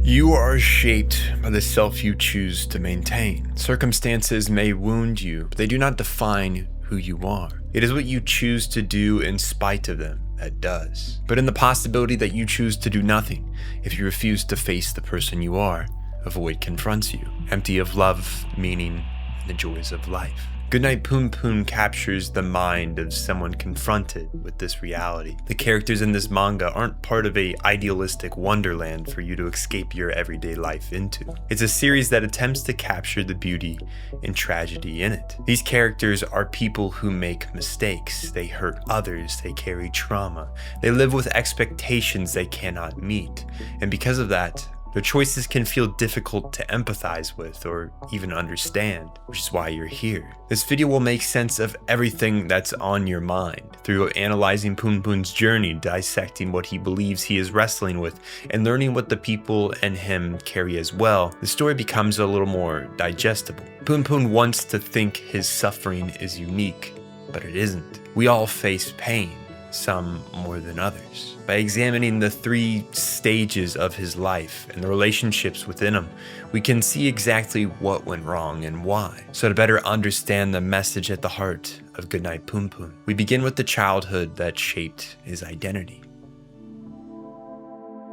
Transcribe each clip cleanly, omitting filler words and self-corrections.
You are shaped by the self you choose to maintain. Circumstances may wound you, but they do not define who you are. It is what you choose to do in spite of them that does. But in the possibility that you choose to do nothing, if you refuse to face the person you are, a void confronts you, empty of love, meaning, and the joys of life. Goodnight Punpun captures the mind of someone confronted with this reality. The characters in this manga aren't part of a idealistic wonderland for you to escape your everyday life into. It's a series that attempts to capture the beauty and tragedy in it. These characters are people who make mistakes. They hurt others. They carry trauma. They live with expectations they cannot meet. And because of that, their choices can feel difficult to empathize with or even understand, which is why you're here. This video will make sense of everything that's on your mind through analyzing Punpun's journey, dissecting what he believes he is wrestling with, and learning what the people and him carry as well. The story becomes a little more digestible. Punpun wants to think his suffering is unique, but it isn't. We all face pain, some more than others. By examining the 3 stages of his life and the relationships within them, we can see exactly what went wrong and why. So to better understand the message at the heart of Goodnight Punpun, we begin with the childhood that shaped his identity.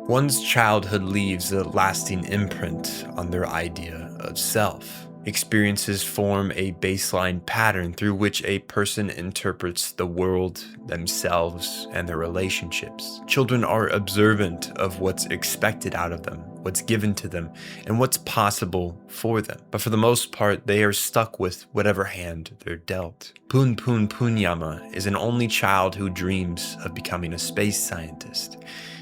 One's childhood leaves a lasting imprint on their idea of self. Experiences form a baseline pattern through which a person interprets the world, themselves, and their relationships. Children are observant of what's expected out of them, what's given to them, and what's possible for them. But for the most part, they are stuck with whatever hand they're dealt. Punpun Punyama is an only child who dreams of becoming a space scientist.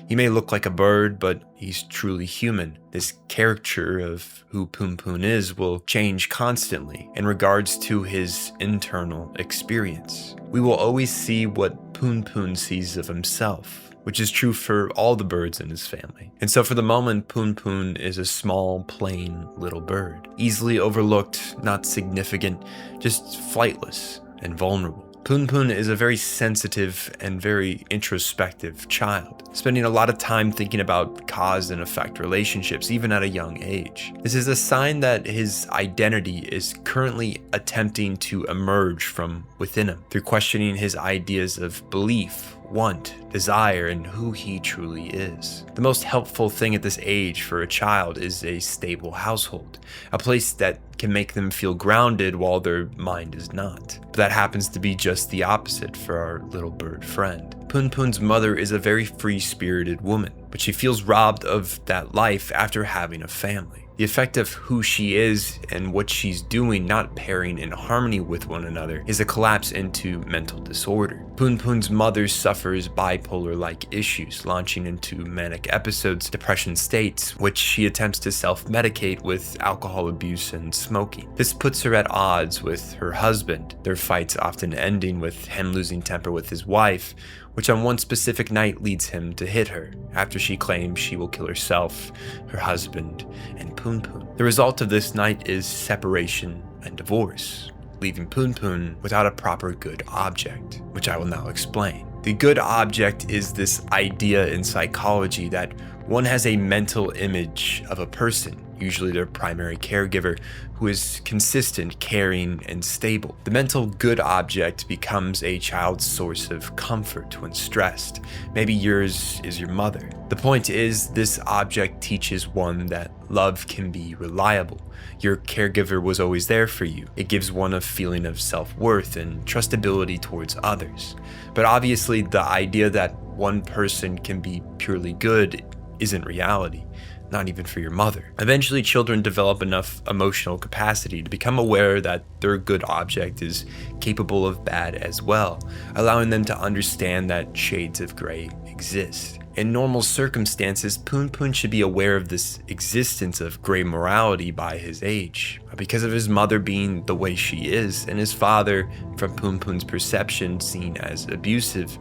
He may look like a bird, but he's truly human. This caricature of who Punpun is will change constantly in regards to his internal experience. We will always see what Punpun sees of himself, which is true for all the birds in his family. And so for the moment, Punpun is a small, plain little bird, easily overlooked, not significant, just flightless and vulnerable. Punpun is a very sensitive and very introspective child, spending a lot of time thinking about cause and effect relationships, even at a young age. This is a sign that his identity is currently attempting to emerge from within him through questioning his ideas of belief, want, desire, and who he truly is. The most helpful thing at this age for a child is a stable household, a place that can make them feel grounded while their mind is not. But that happens to be just the opposite for our little bird friend. Punpun's mother is a very free-spirited woman, but she feels robbed of that life after having a family. The effect of who she is and what she's doing not pairing in harmony with one another is a collapse into mental disorder. Punpun's mother suffers bipolar-like issues, launching into manic episodes, depression states, which she attempts to self-medicate with alcohol abuse and smoking. This puts her at odds with her husband, their fights often ending with him losing temper with his wife, which on one specific night leads him to hit her, after she claims she will kill herself, her husband, and Punpun. The result of this night is separation and divorce, leaving Punpun without a proper good object, which I will now explain. The good object is this idea in psychology that one has a mental image of a person, usually their primary caregiver, who is consistent, caring, and stable. The mental good object becomes a child's source of comfort when stressed. Maybe yours is your mother. The point is, this object teaches one that love can be reliable. Your caregiver was always there for you. It gives one a feeling of self-worth and trustability towards others. But obviously, the idea that one person can be purely good isn't reality. Not even for your mother. Eventually, children develop enough emotional capacity to become aware that their good object is capable of bad as well, allowing them to understand that shades of gray exist. In normal circumstances, Punpun should be aware of this existence of gray morality by his age. But because of his mother being the way she is, and his father, from Punpun's perception, seen as abusive,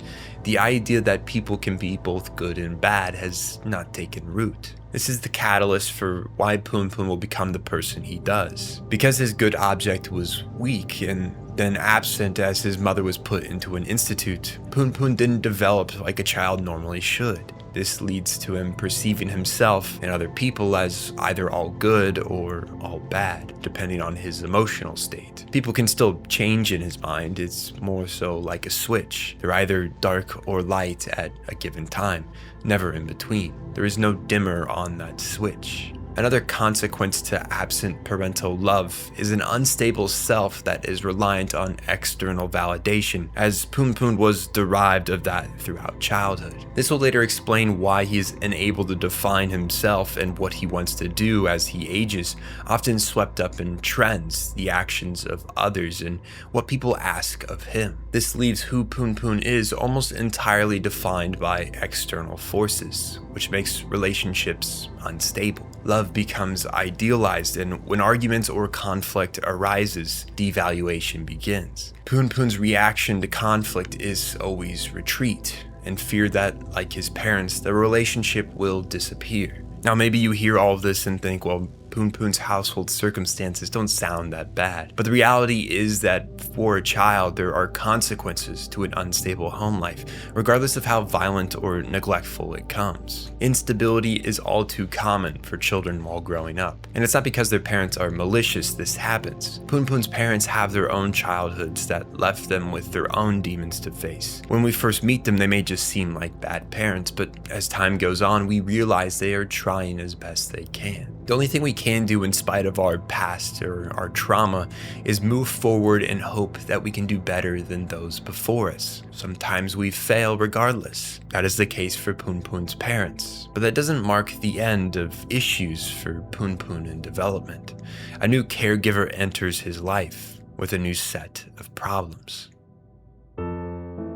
the idea that people can be both good and bad has not taken root. This is the catalyst for why Punpun will become the person he does. Because his good object was weak and then absent as his mother was put into an institute, Punpun didn't develop like a child normally should. This leads to him perceiving himself and other people as either all good or all bad, depending on his emotional state. People can still change in his mind, it's more so like a switch. They're either dark or light at a given time, never in between. There is no dimmer on that switch. Another consequence to absent parental love is an unstable self that is reliant on external validation, as Punpun was derived of that throughout childhood. This will later explain why he is unable to define himself and what he wants to do as he ages, often swept up in trends, the actions of others, and what people ask of him. This leaves who Punpun is almost entirely defined by external forces, which makes relationships unstable. Love becomes idealized, and when arguments or conflict arises, devaluation begins. Punpun's reaction to conflict is always retreat, and fear that, like his parents, the relationship will disappear. Now maybe you hear all of this and think, well, Punpun's household circumstances don't sound that bad. But the reality is that for a child, there are consequences to an unstable home life, regardless of how violent or neglectful it comes. Instability is all too common for children while growing up. And it's not because their parents are malicious this happens. Punpun's parents have their own childhoods that left them with their own demons to face. When we first meet them, they may just seem like bad parents, but as time goes on, we realize they are trying as best they can. The only thing we can do in spite of our past or our trauma is move forward and hope that we can do better than those before us. Sometimes we fail regardless. That is the case for Punpun's parents. But that doesn't mark the end of issues for Punpun in development. A new caregiver enters his life with a new set of problems.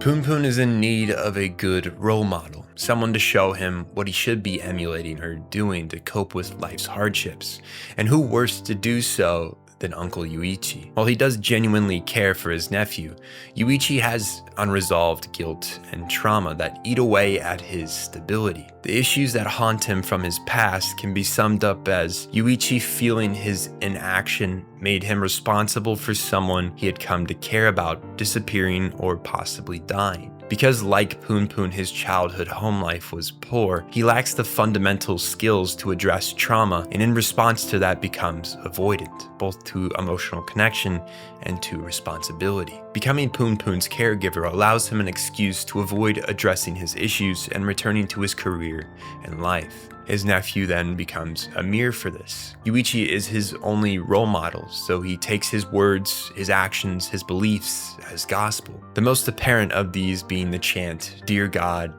Punpun is in need of a good role model, someone to show him what he should be emulating or doing to cope with life's hardships, and who worse to do so than Uncle Yuichi. While he does genuinely care for his nephew, Yuichi has unresolved guilt and trauma that eat away at his stability. The issues that haunt him from his past can be summed up as Yuichi feeling his inaction made him responsible for someone he had come to care about disappearing or possibly dying. Because like Punpun, his childhood home life was poor, he lacks the fundamental skills to address trauma, and in response to that becomes avoidant, both to emotional connection and to responsibility. Becoming Punpun's caregiver allows him an excuse to avoid addressing his issues and returning to his career and life. His nephew then becomes a mirror for this. Yuichi is his only role model, so he takes his words, his actions, his beliefs as gospel. The most apparent of these being the chant, Dear God,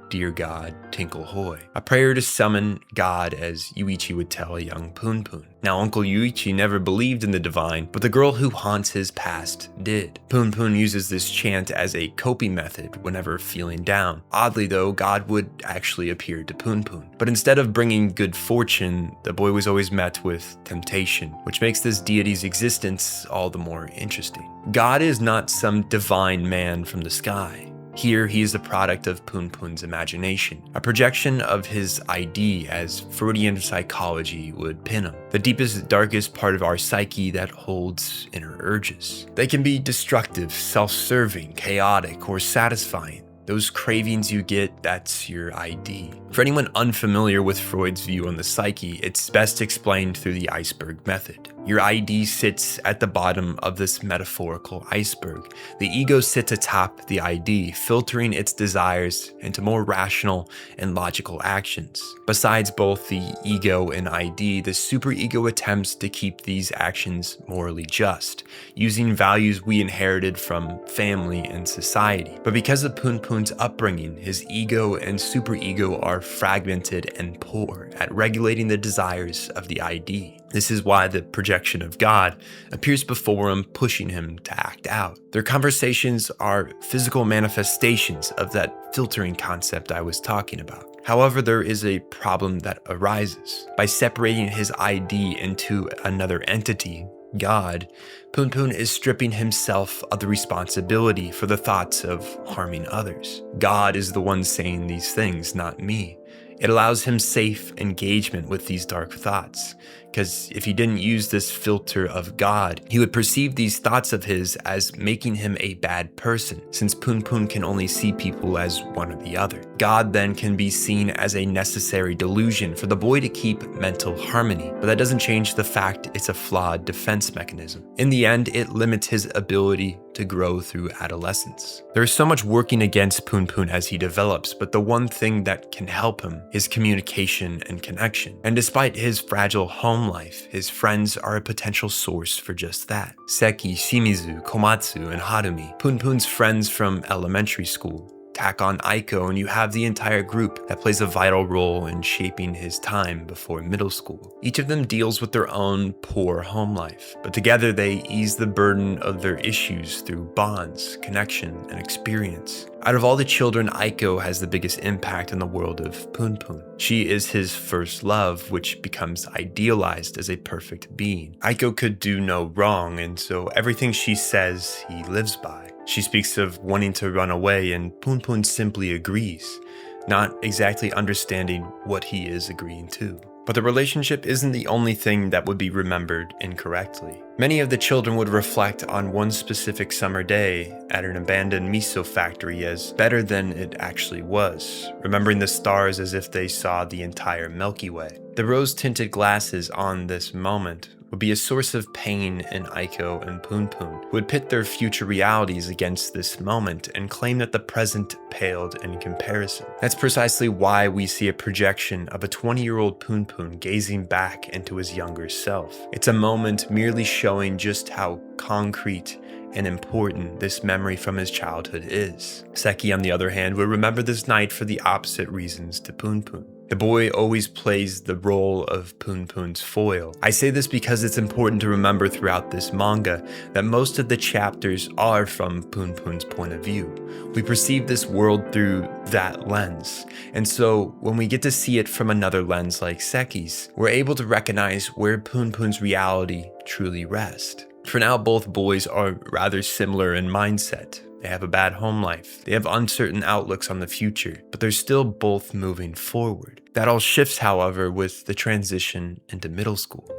Tinkle Hoy, a prayer to summon God as Yuichi would tell a young Punpun. Now, Uncle Yuichi never believed in the divine, but the girl who haunts his past did. Punpun uses this chant as a coping method whenever feeling down. Oddly though, God would actually appear to Punpun. But instead of bringing good fortune, the boy was always met with temptation, which makes this deity's existence all the more interesting. God is not some divine man from the sky. Here, he is the product of Punpun's imagination, a projection of his ID as Freudian psychology would pin him, the deepest, darkest part of our psyche that holds inner urges. They can be destructive, self-serving, chaotic, or satisfying. Those cravings you get, that's your ID. For anyone unfamiliar with Freud's view on the psyche, it's best explained through the iceberg method. Your ID sits at the bottom of this metaphorical iceberg. The ego sits atop the ID, filtering its desires into more rational and logical actions. Besides both the ego and ID, the superego attempts to keep these actions morally just, using values we inherited from family and society. But because of Punpun's upbringing, his ego and superego are fragmented and poor at regulating the desires of the ID. This is why the projection of God appears before him, pushing him to act out. Their conversations are physical manifestations of that filtering concept I was talking about. However, there is a problem that arises. By separating his ID into another entity, God, Punpun is stripping himself of the responsibility for the thoughts of harming others. God is the one saying these things, not me. It allows him safe engagement with these dark thoughts, because if he didn't use this filter of God, he would perceive these thoughts of his as making him a bad person, since Punpun can only see people as one or the other. God then can be seen as a necessary delusion for the boy to keep mental harmony, but that doesn't change the fact it's a flawed defense mechanism. In the end, it limits his ability to grow through adolescence. There is so much working against Punpun as he develops, but the one thing that can help him is communication and connection. And despite his fragile home life, his friends are a potential source for just that. Seki, Shimizu, Komatsu, and Harumi, Punpun's friends from elementary school. Tack on Aiko and you have the entire group that plays a vital role in shaping his time before middle school. Each of them deals with their own poor home life, but together they ease the burden of their issues through bonds, connection, and experience. Out of all the children, Aiko has the biggest impact in the world of Punpun. She is his first love, which becomes idealized as a perfect being. Aiko could do no wrong, and so everything she says, he lives by. She speaks of wanting to run away, and Punpun simply agrees, not exactly understanding what he is agreeing to. But the relationship isn't the only thing that would be remembered incorrectly. Many of the children would reflect on one specific summer day at an abandoned miso factory as better than it actually was, remembering the stars as if they saw the entire Milky Way. The rose-tinted glasses on this moment would be a source of pain in Aiko and Punpun, who would pit their future realities against this moment and claim that the present paled in comparison. That's precisely why we see a projection of a 20-year-old Punpun gazing back into his younger self. It's a moment merely showing just how concrete and important this memory from his childhood is. Seki, on the other hand, would remember this night for the opposite reasons to Punpun. The boy always plays the role of Punpun's foil. I say this because it's important to remember throughout this manga that most of the chapters are from Punpun's point of view. We perceive this world through that lens, and so when we get to see it from another lens like Seki's, we're able to recognize where Punpun's reality truly rests. For now, both boys are rather similar in mindset. They have a bad home life, they have uncertain outlooks on the future, but they're still both moving forward. That all shifts, however, with the transition into middle school.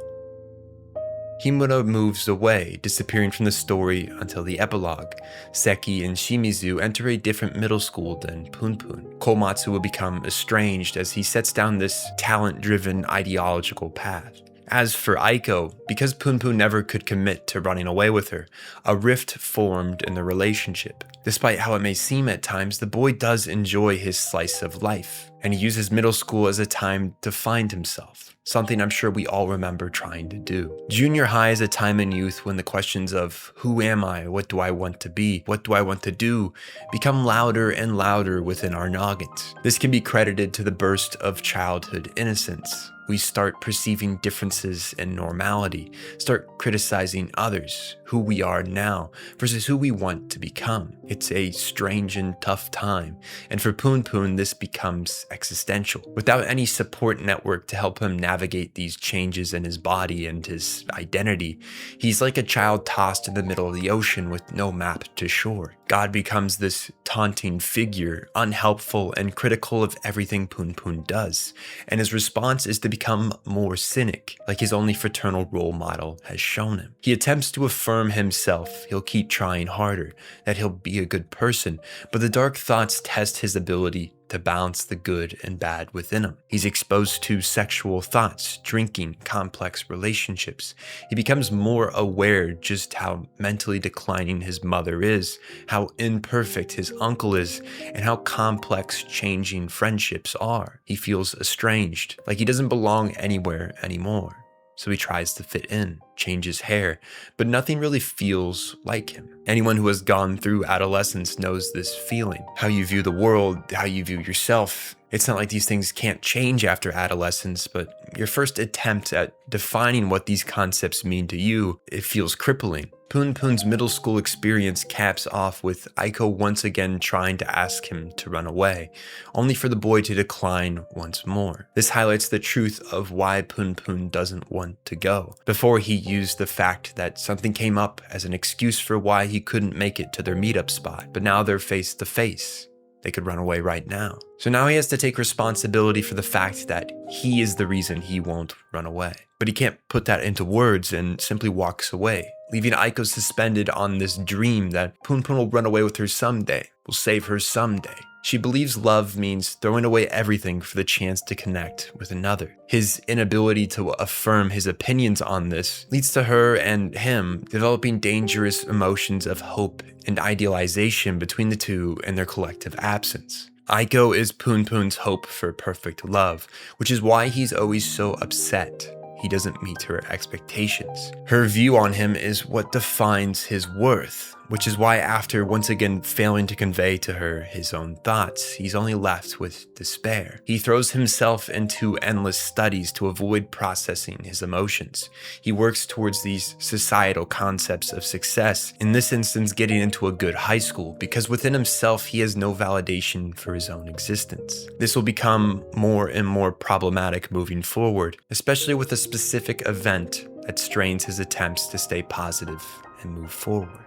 Himura moves away, disappearing from the story until the epilogue. Seki and Shimizu enter a different middle school than Punpun. Komatsu will become estranged as he sets down this talent-driven ideological path. As for Aiko, because Punpun never could commit to running away with her, a rift formed in the relationship. Despite how it may seem at times, the boy does enjoy his slice of life, and he uses middle school as a time to find himself, something I'm sure we all remember trying to do. Junior high is a time in youth when the questions of who am I, what do I want to be, what do I want to do, become louder and louder within our noggins. This can be credited to the burst of childhood innocence. We start perceiving differences in normality, start criticizing others, who we are now versus who we want to become. It's a strange and tough time, and for Punpun this becomes existential. Without any support network to help him navigate these changes in his body and his identity, he's like a child tossed in the middle of the ocean with no map to shore. God becomes this taunting figure, unhelpful and critical of everything Punpun does, and his response is to become more cynic, like his only fraternal role model has shown him. He attempts to affirm himself, he'll keep trying harder, that he'll be a good person, but the dark thoughts test his ability to balance the good and bad within him. He's exposed to sexual thoughts, drinking, complex relationships. He becomes more aware just how mentally declining his mother is, how imperfect his uncle is, and how complex changing friendships are. He feels estranged, like he doesn't belong anywhere anymore. So he tries to fit in, change his hair, but nothing really feels like him. Anyone who has gone through adolescence knows this feeling. How you view the world, how you view yourself. It's not like these things can't change after adolescence, but your first attempt at defining what these concepts mean to you, it feels crippling. Punpun's middle school experience caps off with Aiko once again trying to ask him to run away, only for the boy to decline once more. This highlights the truth of why Punpun doesn't want to go. Before, he used the fact that something came up as an excuse for why he couldn't make it to their meetup spot, but now they're face to face. they could run away right now. So now he has to take responsibility for the fact that he is the reason he won't run away. But he can't put that into words and simply walks away, leaving Aiko suspended on this dream that Punpun will run away with her someday, will save her someday. She believes love means throwing away everything for the chance to connect with another. His inability to affirm his opinions on this leads to her and him developing dangerous emotions of hope and idealization between the two in their collective absence. Aiko is Punpun's hope for perfect love, which is why he's always so upset he doesn't meet her expectations. Her view on him is what defines his worth, which is why after once again failing to convey to her his own thoughts, he's only left with despair. He throws himself into endless studies to avoid processing his emotions. He works towards these societal concepts of success, in this instance getting into a good high school, because within himself he has no validation for his own existence. This will become more and more problematic moving forward, especially with a specific event that strains his attempts to stay positive and move forward.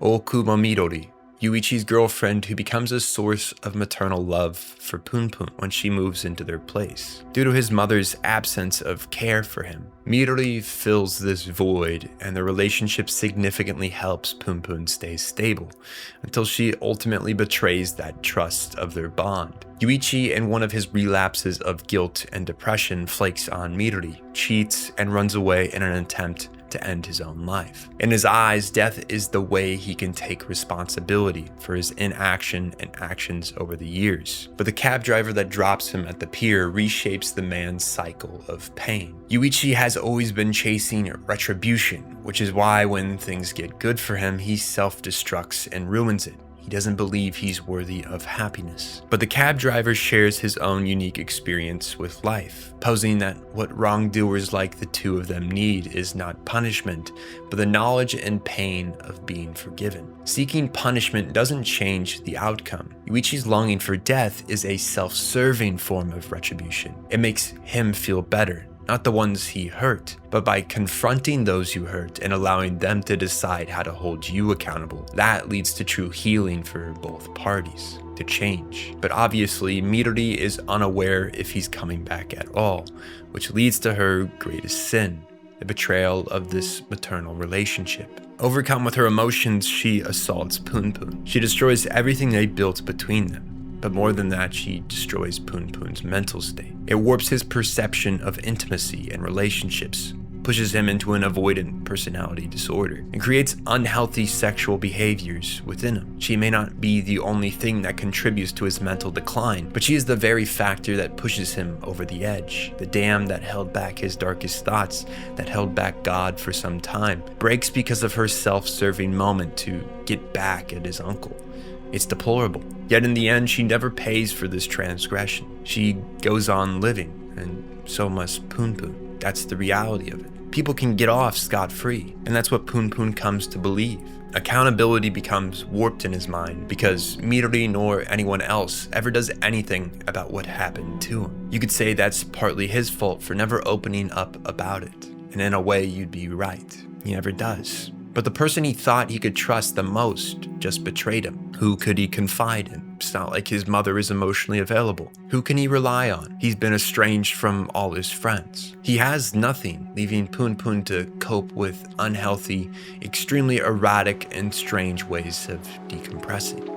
Okuma Midori, Yuichi's girlfriend who becomes a source of maternal love for Punpun when she moves into their place. Due to his mother's absence of care for him, Midori fills this void, and the relationship significantly helps Punpun stay stable, until she ultimately betrays that trust of their bond. Yuichi, in one of his relapses of guilt and depression, flakes on Midori, cheats, and runs away in an attempt to end his own life. In his eyes, death is the way he can take responsibility for his inaction and actions over the years. But the cab driver that drops him at the pier reshapes the man's cycle of pain. Yuichi has always been chasing retribution, which is why when things get good for him, he self-destructs and ruins it. He doesn't believe he's worthy of happiness. But the cab driver shares his own unique experience with life, posing that what wrongdoers like the two of them need is not punishment, but the knowledge and pain of being forgiven. Seeking punishment doesn't change the outcome. Yuichi's longing for death is a self-serving form of retribution. It makes him feel better, not the ones he hurt, but by confronting those you hurt and allowing them to decide how to hold you accountable. That leads to true healing for both parties, to change. But obviously, Midori is unaware if he's coming back at all, which leads to her greatest sin, the betrayal of this maternal relationship. Overcome with her emotions, she assaults Punpun. She destroys everything they built between them. But more than that, she destroys Punpun's mental state. It warps his perception of intimacy and relationships, pushes him into an avoidant personality disorder, and creates unhealthy sexual behaviors within him. She may not be the only thing that contributes to his mental decline, but she is the very factor that pushes him over the edge. The dam that held back his darkest thoughts, that held back God for some time, breaks because of her self-serving moment to get back at his uncle. It's deplorable. Yet in the end, she never pays for this transgression. She goes on living, and so must Punpun. That's the reality of it. People can get off scot-free, and that's what Punpun comes to believe. Accountability becomes warped in his mind because Midori nor anyone else ever does anything about what happened to him. You could say that's partly his fault for never opening up about it, and in a way you'd be right. He never does. But the person he thought he could trust the most just betrayed him. Who could he confide in? It's not like his mother is emotionally available. Who can he rely on? He's been estranged from all his friends. He has nothing, leaving Punpun to cope with unhealthy, extremely erratic and strange ways of decompressing.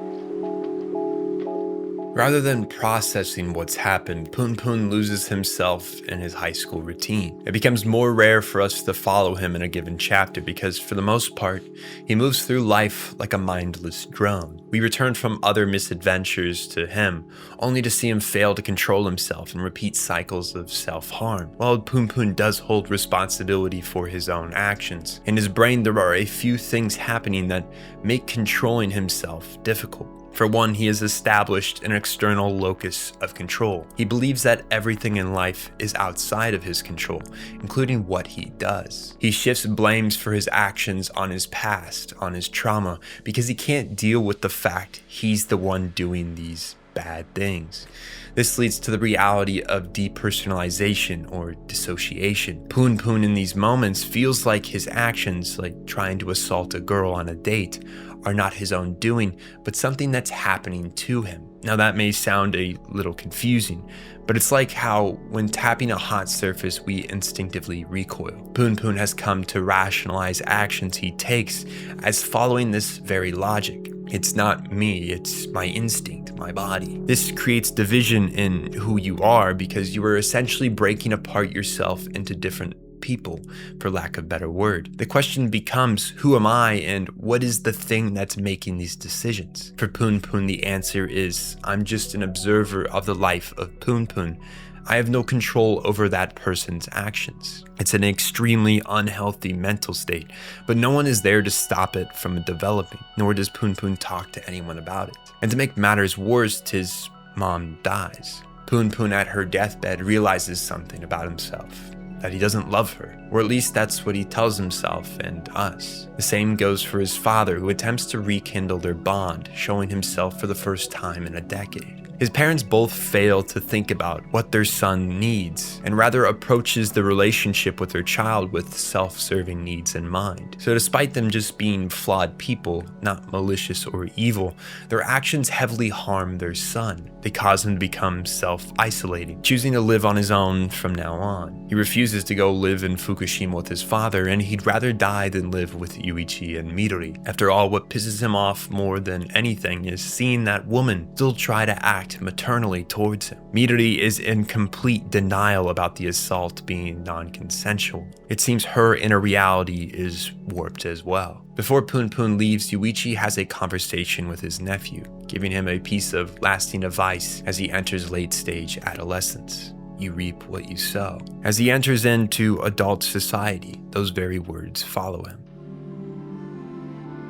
Rather than processing what's happened, Punpun loses himself in his high school routine. It becomes more rare for us to follow him in a given chapter because, for the most part, he moves through life like a mindless drone. We return from other misadventures to him, only to see him fail to control himself and repeat cycles of self-harm. While Punpun does hold responsibility for his own actions, in his brain there are a few things happening that make controlling himself difficult. For one, he has established an external locus of control. He believes that everything in life is outside of his control, including what he does. He shifts blames for his actions on his past, on his trauma, because he can't deal with the fact he's the one doing these bad things. This leads to the reality of depersonalization or dissociation. Punpun in these moments feels like his actions, like trying to assault a girl on a date, are not his own doing, but something that's happening to him. Now that may sound a little confusing, but it's like how when tapping a hot surface, we instinctively recoil. Punpun has come to rationalize actions he takes as following this very logic. It's not me, it's my instinct, my body. This creates division in who you are because you are essentially breaking apart yourself into different people, for lack of a better word. The question becomes, who am I and what is the thing that's making these decisions? For Punpun, the answer is, I'm just an observer of the life of Punpun. I have no control over that person's actions. It's an extremely unhealthy mental state, but no one is there to stop it from developing, nor does Punpun talk to anyone about it. And to make matters worse, his mom dies. Punpun at her deathbed realizes something about himself, that he doesn't love her, or at least that's what he tells himself and us. The same goes for his father, who attempts to rekindle their bond, showing himself for the first time in a decade. His parents both fail to think about what their son needs, and rather approaches the relationship with their child with self-serving needs in mind. So despite them just being flawed people, not malicious or evil, their actions heavily harm their son. They cause him to become self-isolating, choosing to live on his own from now on. He refuses to go live in Fukushima with his father, and he'd rather die than live with Yuichi and Midori. After all, what pisses him off more than anything is seeing that woman still try to act maternally towards him. Midori is in complete denial about the assault being non-consensual. It seems her inner reality is warped as well. Before Punpun leaves, Yuichi has a conversation with his nephew, giving him a piece of lasting advice as he enters late-stage adolescence. You reap what you sow. As he enters into adult society, those very words follow him.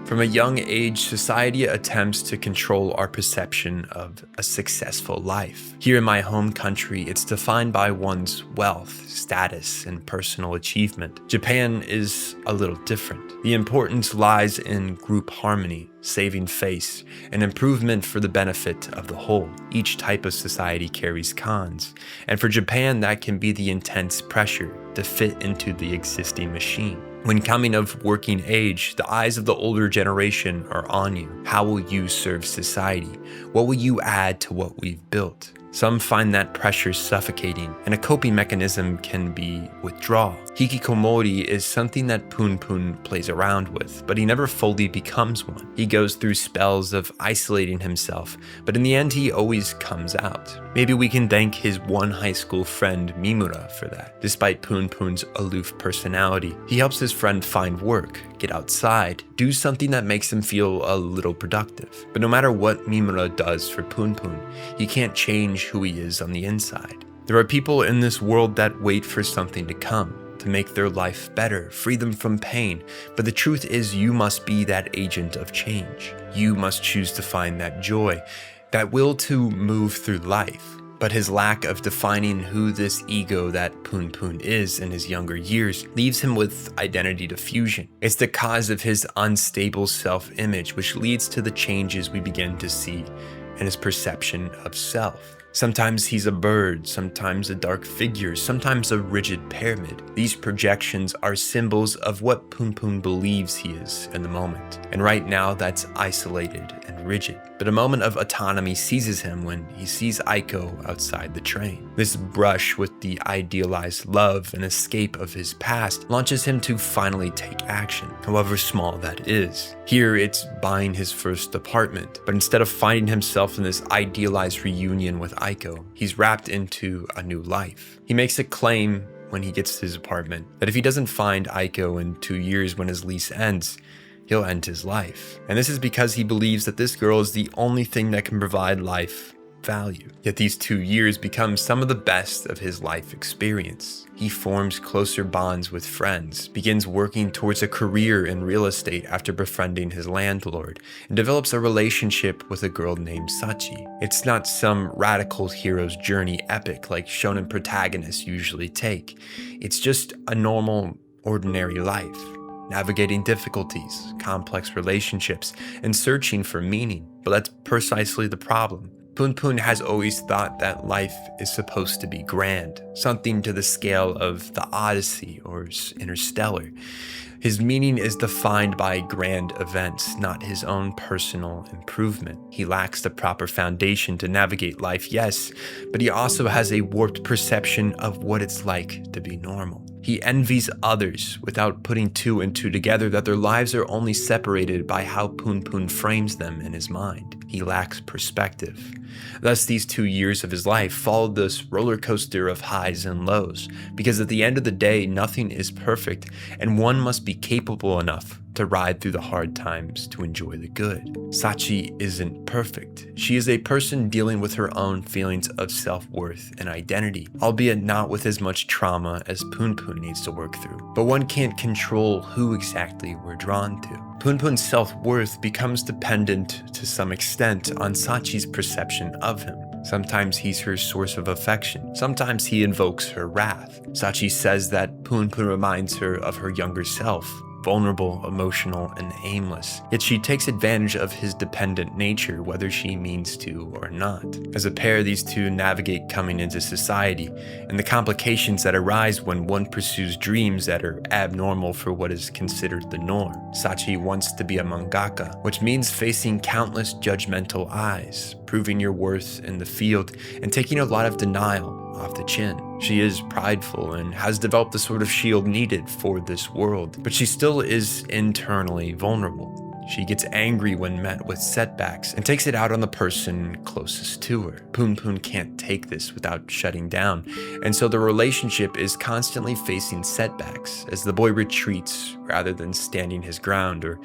From a young age, society attempts to control our perception of a successful life. Here in my home country, it's defined by one's wealth, status, and personal achievement. Japan is a little different. The importance lies in group harmony, saving face, and improvement for the benefit of the whole. Each type of society carries cons, and for Japan, that can be the intense pressure to fit into the existing machine. When coming of working age, the eyes of the older generation are on you. How will you serve society? What will you add to what we've built? Some find that pressure suffocating, and a coping mechanism can be withdrawal. Hikikomori is something that Punpun plays around with, but he never fully becomes one. He goes through spells of isolating himself, but in the end he always comes out. Maybe we can thank his one high school friend Mimura for that. Despite Punpun's aloof personality, he helps his friend find work, get outside, do something that makes him feel a little productive. But no matter what Mimura does for Punpun, he can't change who he is on the inside. There are people in this world that wait for something to come, to make their life better, free them from pain. But the truth is, you must be that agent of change. You must choose to find that joy, that will to move through life. But his lack of defining who this ego that Punpun is in his younger years leaves him with identity diffusion. It's the cause of his unstable self-image, which leads to the changes we begin to see in his perception of self. Sometimes he's a bird, sometimes a dark figure, sometimes a rigid pyramid. These projections are symbols of what Punpun believes he is in the moment. And right now, that's isolated and rigid. But a moment of autonomy seizes him when he sees Aiko outside the train. This brush with the idealized love and escape of his past launches him to finally take action, however small that is. Here, it's buying his first apartment, but instead of finding himself in this idealized reunion with Aiko, he's wrapped into a new life. He makes a claim when he gets to his apartment that if he doesn't find Aiko in 2 years when his lease ends, he'll end his life. And this is because he believes that this girl is the only thing that can provide life value. Yet these 2 years become some of the best of his life experience. He forms closer bonds with friends, begins working towards a career in real estate after befriending his landlord, and develops a relationship with a girl named Sachi. It's not some radical hero's journey epic like shonen protagonists usually take. It's just a normal, ordinary life, navigating difficulties, complex relationships, and searching for meaning. But that's precisely the problem. Punpun has always thought that life is supposed to be grand, something to the scale of the Odyssey or Interstellar. His meaning is defined by grand events, not his own personal improvement. He lacks the proper foundation to navigate life, yes, but he also has a warped perception of what it's like to be normal. He envies others without putting two and two together that their lives are only separated by how Punpun frames them in his mind. He lacks perspective. Thus, these 2 years of his life followed this roller coaster of highs and lows, because at the end of the day, nothing is perfect, and one must be capable enough to ride through the hard times to enjoy the good. Sachi isn't perfect. She is a person dealing with her own feelings of self-worth and identity, albeit not with as much trauma as Punpun needs to work through. But one can't control who exactly we're drawn to. Punpun's self-worth becomes dependent to some extent on Sachi's perception of him. Sometimes he's her source of affection. Sometimes he invokes her wrath. Sachi says that Punpun reminds her of her younger self, vulnerable, emotional, and aimless. Yet she takes advantage of his dependent nature, whether she means to or not. As a pair, these two navigate coming into society and the complications that arise when one pursues dreams that are abnormal for what is considered the norm. Sachi wants to be a mangaka, which means facing countless judgmental eyes, proving your worth in the field, and taking a lot of denial off the chin. She is prideful and has developed the sort of shield needed for this world, but she still is internally vulnerable. She gets angry when met with setbacks and takes it out on the person closest to her. Punpun can't take this without shutting down, and so the relationship is constantly facing setbacks as the boy retreats rather than standing his ground or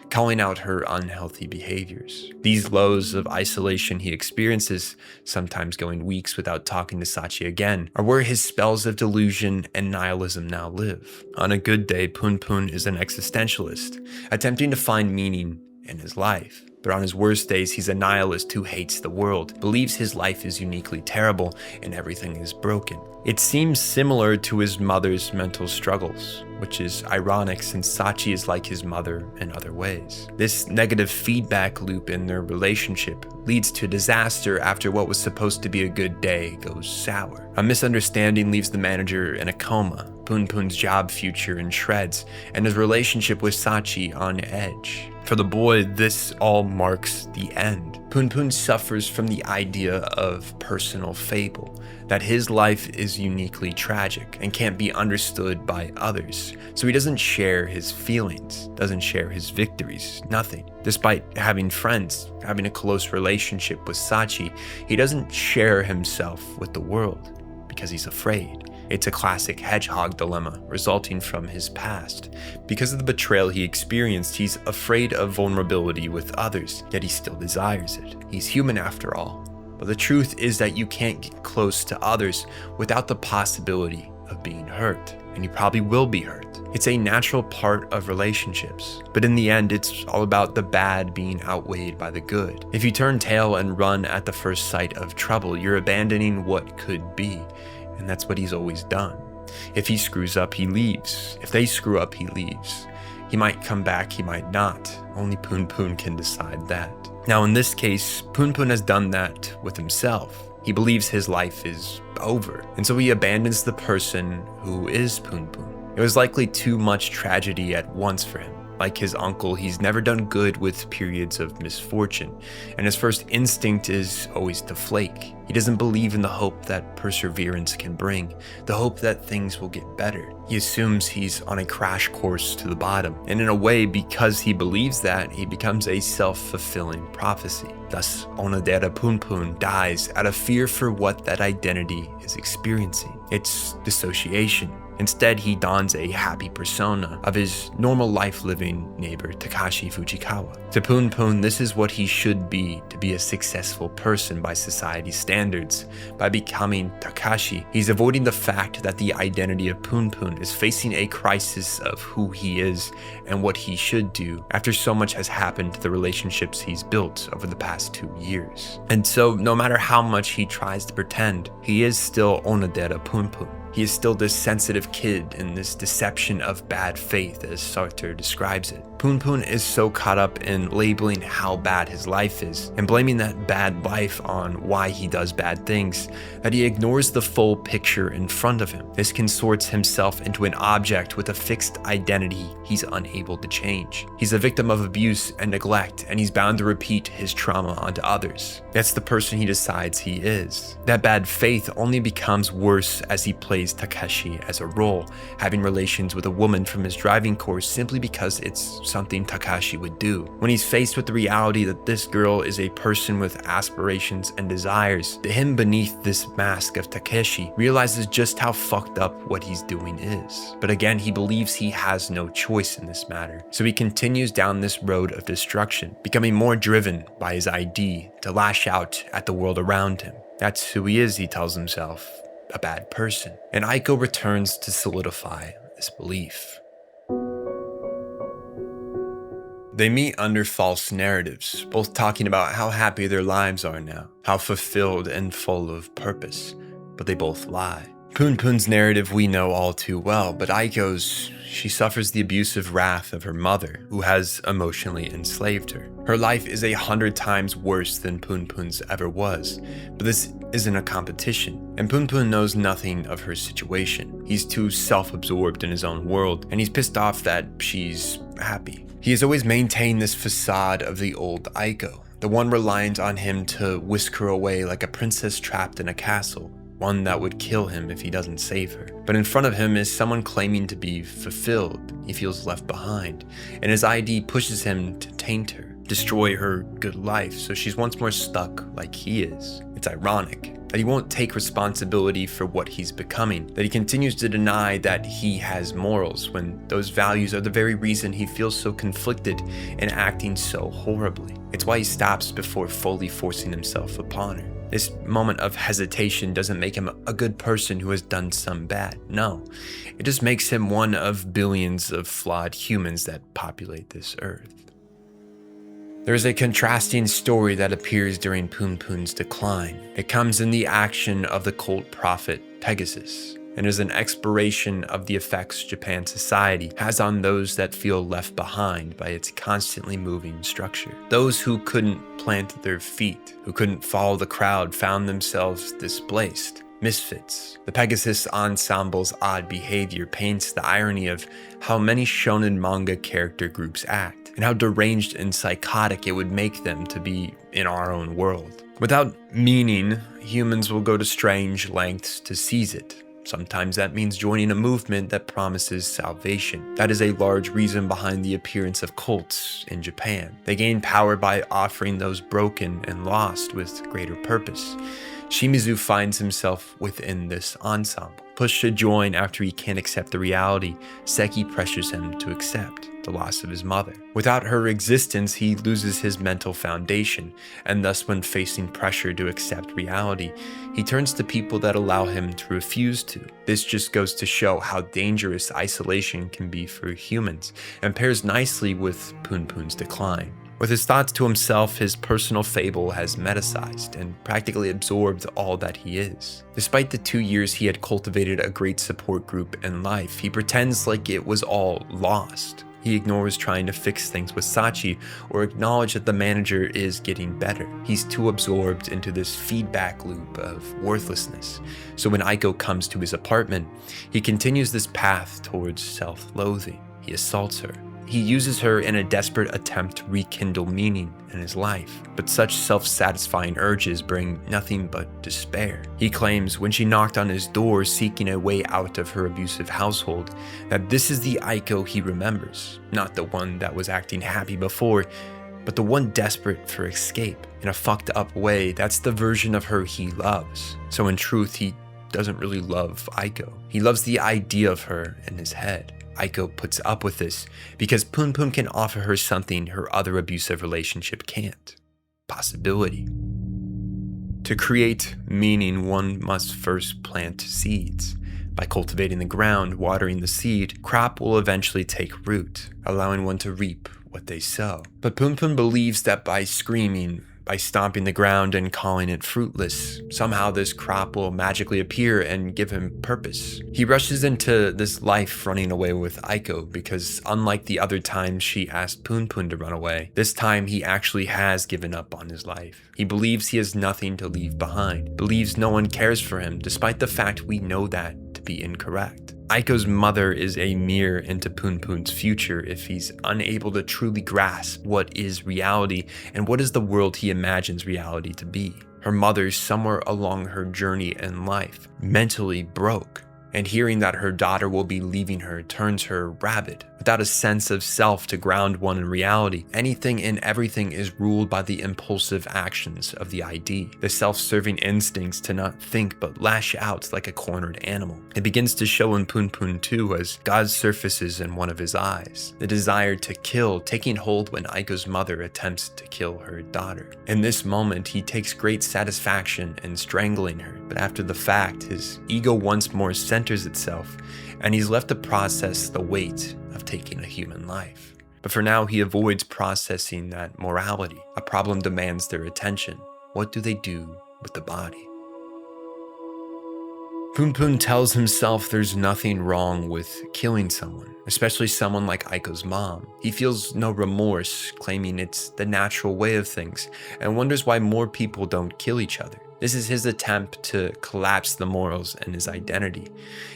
calling out her unhealthy behaviors. These lows of isolation he experiences, sometimes going weeks without talking to Sachi again, are where his spells of delusion and nihilism now live. On a good day, Punpun is an existentialist, attempting to find meaning in his life. But on his worst days, he's a nihilist who hates the world, believes his life is uniquely terrible, and everything is broken. It seems similar to his mother's mental struggles, which is ironic since Sachi is like his mother in other ways. This negative feedback loop in their relationship leads to disaster after what was supposed to be a good day goes sour. A misunderstanding leaves the manager in a coma, Punpun's job future in shreds, and his relationship with Sachi on edge. For the boy, this all marks the end. Punpun suffers from the idea of personal fable, that his life is uniquely tragic and can't be understood by others. So he doesn't share his feelings, doesn't share his victories, nothing. Despite having friends, having a close relationship with Sachi, he doesn't share himself with the world because he's afraid. It's a classic hedgehog dilemma resulting from his past. Because of the betrayal he experienced, he's afraid of vulnerability with others, yet he still desires it. He's human after all. But the truth is that you can't get close to others without the possibility of being hurt, and you probably will be hurt. It's a natural part of relationships, but in the end, it's all about the bad being outweighed by the good. If you turn tail and run at the first sight of trouble, you're abandoning what could be. And that's what he's always done. If he screws up, he leaves. If they screw up, he leaves. He might come back, he might not. Only Punpun can decide that. Now in this case, Punpun has done that with himself. He believes his life is over, and so he abandons the person who is Punpun. It was likely too much tragedy at once for him. Like his uncle, he's never done good with periods of misfortune, and his first instinct is always to flake. He doesn't believe in the hope that perseverance can bring, the hope that things will get better. He assumes he's on a crash course to the bottom, and in a way, because he believes that, he becomes a self-fulfilling prophecy. Thus, Onodera Punpun dies out of fear for what that identity is experiencing. It's dissociation. Instead, he dons a happy persona of his normal life-living neighbor, Takashi Fujikawa. To Punpun, this is what he should be to be a successful person by society's standards. By becoming Takashi, he's avoiding the fact that the identity of Punpun is facing a crisis of who he is and what he should do after so much has happened to the relationships he's built over the past 2 years. And so, no matter how much he tries to pretend, he is still Onodera Punpun. He is still this sensitive kid in this deception of bad faith, as Sartre describes it. Punpun is so caught up in labeling how bad his life is and blaming that bad life on why he does bad things that he ignores the full picture in front of him. This consorts himself into an object with a fixed identity he's unable to change. He's a victim of abuse and neglect, and he's bound to repeat his trauma onto others. That's the person he decides he is. That bad faith only becomes worse as he plays Takeshi as a role, having relations with a woman from his driving course simply because it's something Takashi would do. When he's faced with the reality that this girl is a person with aspirations and desires, the him beneath this mask of Takeshi realizes just how fucked up what he's doing is. But again, he believes he has no choice in this matter, so he continues down this road of destruction, becoming more driven by his ID to lash out at the world around him. That's who he is, he tells himself, a bad person. And Aiko returns to solidify this belief. They meet under false narratives, both talking about how happy their lives are now, how fulfilled and full of purpose, but they both lie. Punpun's narrative we know all too well, but Aiko's, she suffers the abusive wrath of her mother, who has emotionally enslaved her. Her life is 100 times worse than Punpun's ever was, but this isn't a competition, and Punpun knows nothing of her situation. He's too self-absorbed in his own world, and he's pissed off that she's happy. He has always maintained this facade of the old Aiko, the one reliant on him to whisk her away like a princess trapped in a castle, one that would kill him if he doesn't save her. But in front of him is someone claiming to be fulfilled. He feels left behind, and his ID pushes him to taint her, destroy her good life, so she's once more stuck like he is. It's ironic that he won't take responsibility for what he's becoming, that he continues to deny that he has morals when those values are the very reason he feels so conflicted and acting so horribly. It's why he stops before fully forcing himself upon her. This moment of hesitation doesn't make him a good person who has done some bad. No, it just makes him one of billions of flawed humans that populate this earth. There is a contrasting story that appears during Punpun's decline. It comes in the action of the cult prophet Pegasus, and is an exploration of the effects Japan society has on those that feel left behind by its constantly moving structure. Those who couldn't plant their feet, who couldn't follow the crowd, found themselves displaced. Misfits. The Pegasus Ensemble's odd behavior paints the irony of how many shonen manga character groups act, and how deranged and psychotic it would make them to be in our own world. Without meaning, humans will go to strange lengths to seize it. Sometimes that means joining a movement that promises salvation. That is a large reason behind the appearance of cults in Japan. They gain power by offering those broken and lost with greater purpose. Shimizu finds himself within this ensemble. Pushed to join after he can't accept the reality Seki pressures him to accept, the loss of his mother. Without her existence, he loses his mental foundation, and thus when facing pressure to accept reality, he turns to people that allow him to refuse to. This just goes to show how dangerous isolation can be for humans, and pairs nicely with Punpun's decline. With his thoughts to himself, his personal fable has metasized and practically absorbed all that he is. Despite the 2 years he had cultivated a great support group in life, he pretends like it was all lost. He ignores trying to fix things with Sachi or acknowledge that the manager is getting better. He's too absorbed into this feedback loop of worthlessness. So when Aiko comes to his apartment, he continues this path towards self-loathing. He assaults her. He uses her in a desperate attempt to rekindle meaning in his life, but such self-satisfying urges bring nothing but despair. He claims when she knocked on his door seeking a way out of her abusive household, that this is the Aiko he remembers, not the one that was acting happy before, but the one desperate for escape. In a fucked up way, that's the version of her he loves. So in truth, he doesn't really love Aiko. He loves the idea of her in his head. Aiko puts up with this because Punpun can offer her something her other abusive relationship can't. Possibility. To create meaning, one must first plant seeds. By cultivating the ground, watering the seed, crop will eventually take root, allowing one to reap what they sow. But Punpun believes that by screaming, by stomping the ground and calling it fruitless. Somehow this crop will magically appear and give him purpose. He rushes into this life running away with Aiko because unlike the other times she asked Punpun to run away, this time he actually has given up on his life. He believes he has nothing to leave behind, believes no one cares for him despite the fact we know that to be incorrect. Aiko's mother is a mirror into Punpun's future if he's unable to truly grasp what is reality and what is the world he imagines reality to be. Her mother's somewhere along her journey in life, mentally broke, and hearing that her daughter will be leaving her turns her rabid. Without a sense of self to ground one in reality, anything and everything is ruled by the impulsive actions of the ID, the self-serving instincts to not think but lash out like a cornered animal. It begins to show in Punpun too as God surfaces in one of his eyes, the desire to kill taking hold when Aiko's mother attempts to kill her daughter. In this moment, he takes great satisfaction in strangling her, but after the fact, his ego once more centers itself, and he's left to process the weight of taking a human life. But for now, he avoids processing that morality. A problem demands their attention. What do they do with the body? Punpun tells himself there's nothing wrong with killing someone, especially someone like Aiko's mom. He feels no remorse, claiming it's the natural way of things, and wonders why more people don't kill each other. This is his attempt to collapse the morals and his identity.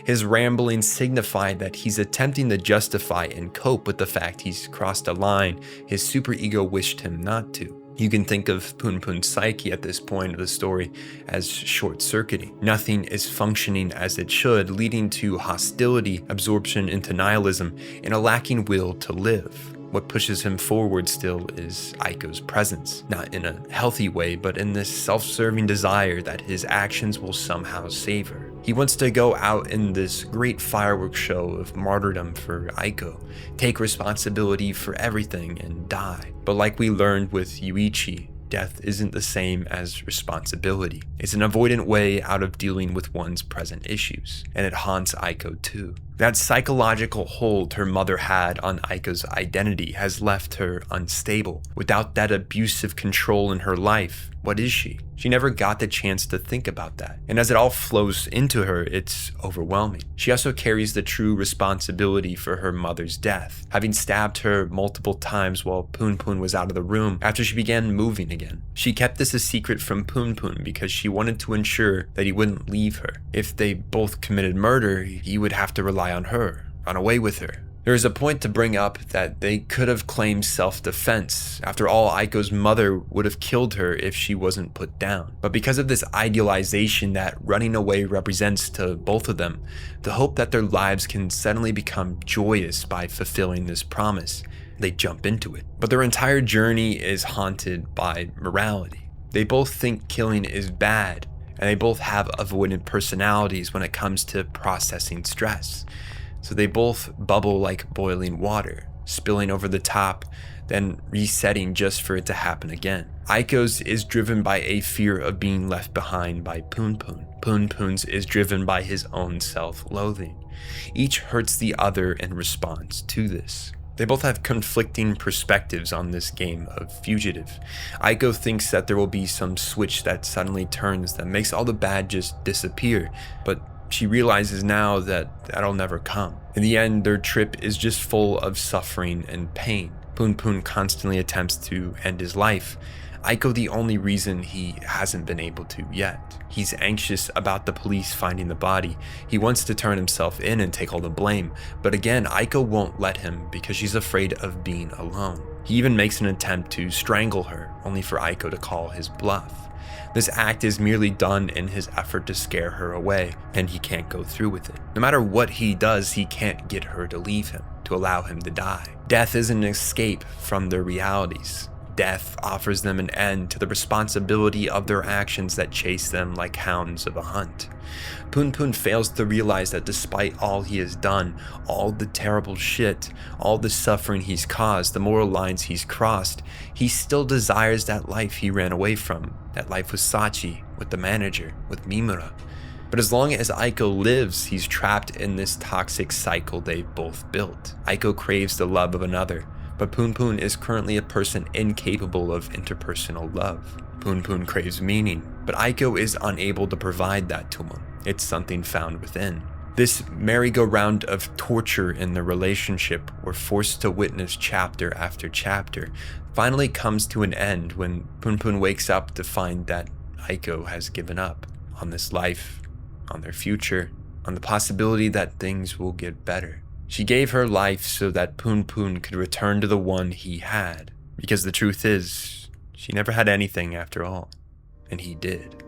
His ramblings signify that he's attempting to justify and cope with the fact he's crossed a line his superego wished him not to. You can think of Punpun's psyche at this point of the story as short-circuiting. Nothing is functioning as it should, leading to hostility, absorption into nihilism, and a lacking will to live. What pushes him forward still is Aiko's presence, not in a healthy way, but in this self-serving desire that his actions will somehow save her. He wants to go out in this great fireworks show of martyrdom for Aiko, take responsibility for everything and die. But like we learned with Yuichi, death isn't the same as responsibility. It's an avoidant way out of dealing with one's present issues, and it haunts Aiko too. That psychological hold her mother had on Aiko's identity has left her unstable. Without that abusive control in her life, what is she? She never got the chance to think about that. And as it all flows into her, it's overwhelming. She also carries the true responsibility for her mother's death, having stabbed her multiple times while Punpun was out of the room after she began moving again. She kept this a secret from Punpun because she wanted to ensure that he wouldn't leave her. If they both committed murder, he would have to rely on her, run away with her. There is a point to bring up that they could have claimed self-defense. After all, Aiko's mother would have killed her if she wasn't put down. But because of this idealization that running away represents to both of them, the hope that their lives can suddenly become joyous by fulfilling this promise, they jump into it. But their entire journey is haunted by morality. They both think killing is bad, and they both have avoidant personalities when it comes to processing stress. So they both bubble like boiling water, spilling over the top, then resetting just for it to happen again. Aiko's is driven by a fear of being left behind by Punpun. Punpun's is driven by his own self-loathing. Each hurts the other in response to this. They both have conflicting perspectives on this game of fugitive. Aiko thinks that there will be some switch that suddenly turns that makes all the bad just disappear, but she realizes now that that'll never come. In the end, their trip is just full of suffering and pain. Punpun constantly attempts to end his life. Aiko the only reason he hasn't been able to yet. He's anxious about the police finding the body. He wants to turn himself in and take all the blame. But again, Aiko won't let him because she's afraid of being alone. He even makes an attempt to strangle her, only for Aiko to call his bluff. This act is merely done in his effort to scare her away, and he can't go through with it. No matter what he does, he can't get her to leave him, to allow him to die. Death is an escape from their realities. Death offers them an end to the responsibility of their actions that chase them like hounds of a hunt. Punpun fails to realize that despite all he has done, all the terrible shit, all the suffering he's caused, the moral lines he's crossed, he still desires that life he ran away from, that life with Sachi, with the manager, with Mimura. But as long as Aiko lives, he's trapped in this toxic cycle they've both built. Aiko craves the love of another, But Punpun is currently a person incapable of interpersonal love. Punpun craves meaning, but Aiko is unable to provide that to him. It's something found within. This merry-go-round of torture in the relationship we're forced to witness chapter after chapter finally comes to an end when Punpun wakes up to find that Aiko has given up on this life, on their future, on the possibility that things will get better. She gave her life so that Punpun could return to the one he had, because the truth is, she never had anything after all, and he did.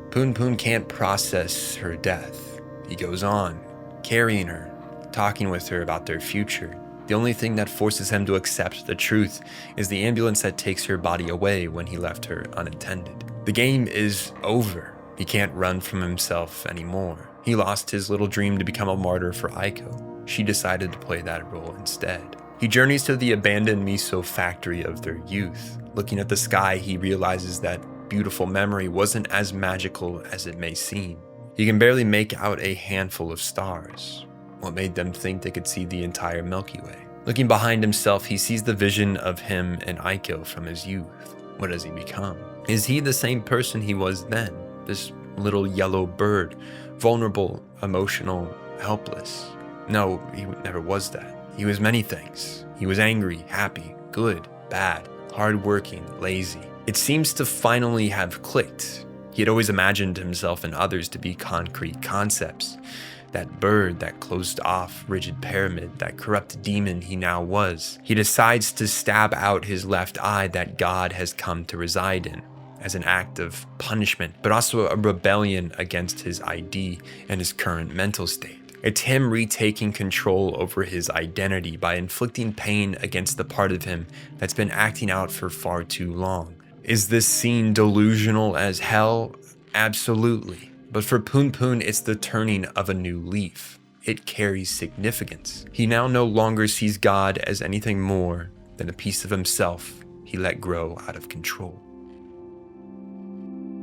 Punpun can't process her death. He goes on, carrying her, talking with her about their future. The only thing that forces him to accept the truth is the ambulance that takes her body away when he left her unattended. The game is over. He can't run from himself anymore. He lost his little dream to become a martyr for Aiko. She decided to play that role instead. He journeys to the abandoned miso factory of their youth. Looking at the sky, he realizes that beautiful memory wasn't as magical as it may seem. He can barely make out a handful of stars. What made them think they could see the entire Milky Way? Looking behind himself, he sees the vision of him and Aiko from his youth. What does he become? Is he the same person he was then? This little yellow bird, vulnerable, emotional, helpless? No, he never was that. He was many things. He was angry, happy, good, bad, hardworking, lazy. It seems to finally have clicked. He had always imagined himself and others to be concrete concepts. That bird, that closed-off, rigid pyramid, that corrupt demon he now was. He decides to stab out his left eye that God has come to reside in, as an act of punishment, but also a rebellion against his ID and his current mental state. It's him retaking control over his identity by inflicting pain against the part of him that's been acting out for far too long. Is this scene delusional as hell? Absolutely. But for Punpun, it's the turning of a new leaf. It carries significance. He now no longer sees God as anything more than a piece of himself he let grow out of control.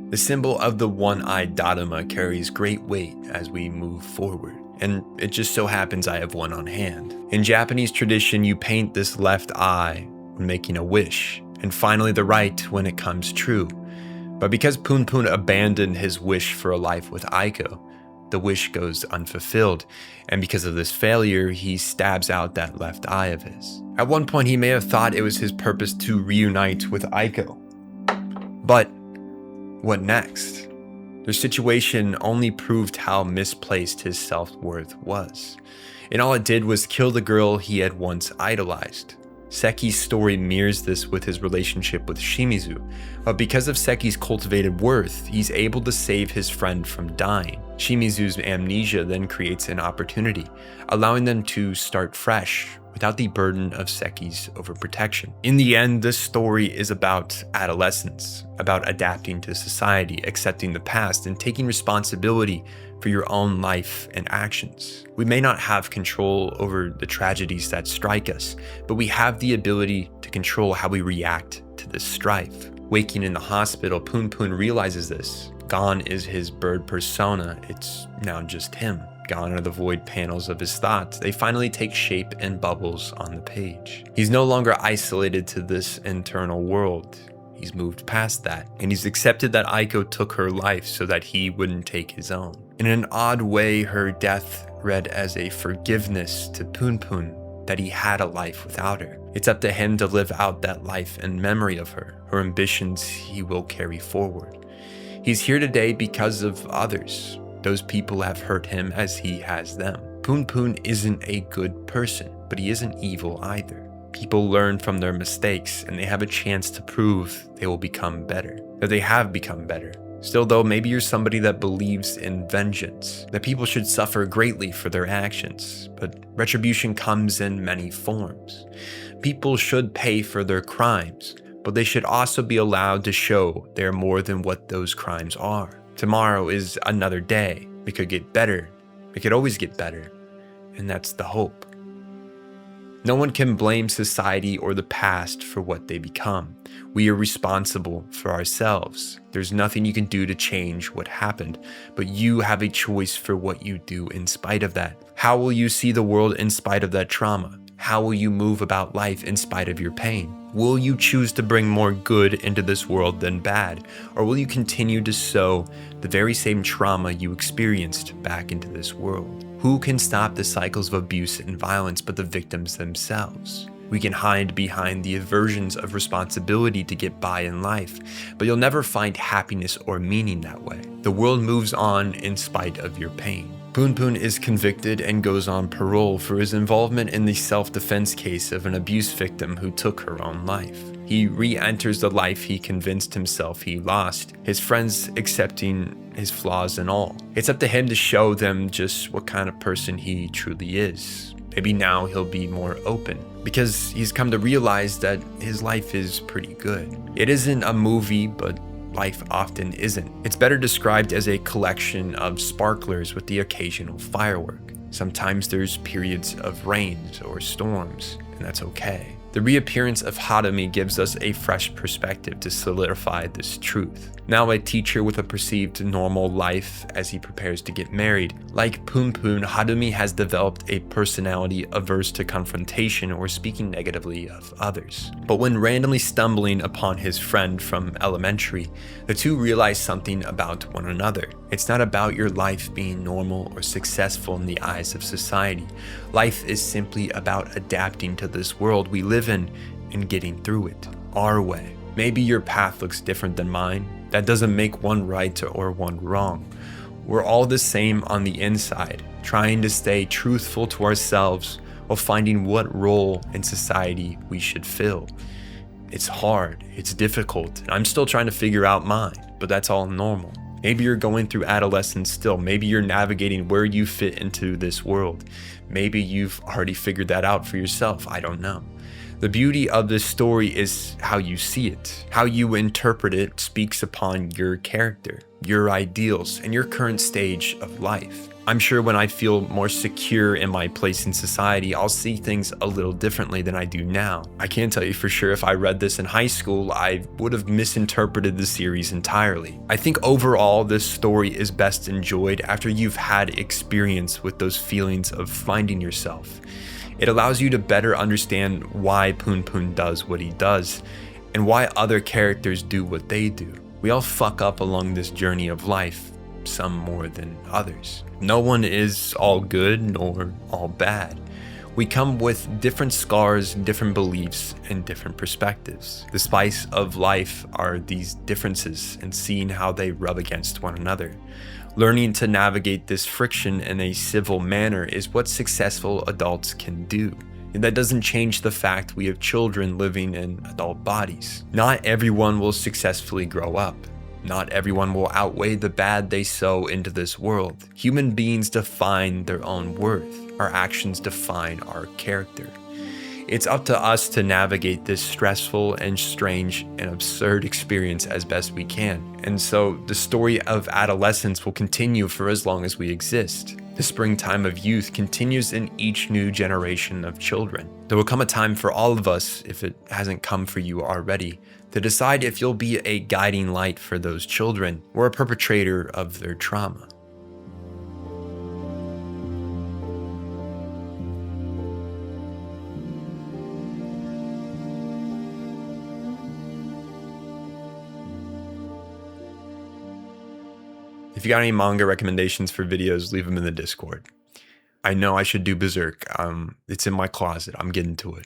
The symbol of the one-eyed Dharma carries great weight as we move forward, and it just so happens I have one on hand. In Japanese tradition, you paint this left eye when making a wish, and finally the right when it comes true. But because Punpun abandoned his wish for a life with Aiko, the wish goes unfulfilled, and because of this failure, he stabs out that left eye of his. At one point, he may have thought it was his purpose to reunite with Aiko. But what next? Their situation only proved how misplaced his self-worth was, and all it did was kill the girl he had once idolized. Seki's story mirrors this with his relationship with Shimizu, but because of Seki's cultivated worth, he's able to save his friend from dying. Shimizu's amnesia then creates an opportunity, allowing them to start fresh without the burden of Seki's overprotection. In the end, this story is about adolescence, about adapting to society, accepting the past, and taking responsibility for your own life and actions. We may not have control over the tragedies that strike us, but we have the ability to control how we react to this strife. Waking in the hospital, Punpun realizes this. Gone is his bird persona, it's now just him. Gone are the void panels of his thoughts. They finally take shape and bubbles on the page. He's no longer isolated to this internal world. He's moved past that, and he's accepted that Aiko took her life so that he wouldn't take his own. In an odd way, her death read as a forgiveness to Punpun that he had a life without her. It's up to him to live out that life in memory of her. Her ambitions he will carry forward. He's here today because of others. Those people have hurt him as he has them. Punpun isn't a good person, but he isn't evil either. People learn from their mistakes, and they have a chance to prove they will become better, that they have become better. Still though, maybe you're somebody that believes in vengeance, that people should suffer greatly for their actions, but retribution comes in many forms. People should pay for their crimes, but they should also be allowed to show they're more than what those crimes are. Tomorrow is another day. It could get better. It could always get better. And that's the hope. No one can blame society or the past for what they become. We are responsible for ourselves. There's nothing you can do to change what happened, but you have a choice for what you do in spite of that. How will you see the world in spite of that trauma? How will you move about life in spite of your pain? Will you choose to bring more good into this world than bad? Or will you continue to sow the very same trauma you experienced back into this world? Who can stop the cycles of abuse and violence but the victims themselves? We can hide behind the aversions of responsibility to get by in life, but you'll never find happiness or meaning that way. The world moves on in spite of your pain. Punpun is convicted and goes on parole for his involvement in the self-defense case of an abuse victim who took her own life. He re-enters the life he convinced himself he lost, his friends accepting his flaws and all. It's up to him to show them just what kind of person he truly is. Maybe now he'll be more open, because he's come to realize that his life is pretty good. It isn't a movie, but life often isn't. It's better described as a collection of sparklers with the occasional firework. Sometimes there's periods of rains or storms, and that's okay. The reappearance of Hadami gives us a fresh perspective to solidify this truth. Now a teacher with a perceived normal life as he prepares to get married, like Punpun, Hadami has developed a personality averse to confrontation or speaking negatively of others. But when randomly stumbling upon his friend from elementary, the two realize something about one another. It's not about your life being normal or successful in the eyes of society. Life is simply about adapting to this world we live in and getting through it our way. Maybe your path looks different than mine. That doesn't make one right or one wrong. We're all the same on the inside, trying to stay truthful to ourselves while finding what role in society we should fill. It's hard, it's difficult, and I'm still trying to figure out mine, but that's all normal. Maybe you're going through adolescence still. Maybe you're navigating where you fit into this world. Maybe you've already figured that out for yourself. I don't know. The beauty of this story is how you see it. How you interpret it speaks upon your character, your ideals, and your current stage of life. I'm sure when I feel more secure in my place in society, I'll see things a little differently than I do now. I can't tell you for sure if I read this in high school, I would have misinterpreted the series entirely. I think overall, this story is best enjoyed after you've had experience with those feelings of finding yourself. It allows you to better understand why Punpun does what he does and why other characters do what they do. We all fuck up along this journey of life, some more than others. No one is all good nor all bad. We come with different scars, different beliefs, and different perspectives. The spice of life are these differences and seeing how they rub against one another. Learning to navigate this friction in a civil manner is what successful adults can do. And that doesn't change the fact we have children living in adult bodies. Not everyone will successfully grow up. Not everyone will outweigh the bad they sow into this world. Human beings define their own worth. Our actions define our character. It's up to us to navigate this stressful and strange and absurd experience as best we can. And so the story of adolescence will continue for as long as we exist. The springtime of youth continues in each new generation of children. There will come a time for all of us, if it hasn't come for you already, to decide if you'll be a guiding light for those children or a perpetrator of their trauma. If you got any manga recommendations for videos, leave them in the Discord. I know I should do Berserk. It's in my closet. I'm getting to it.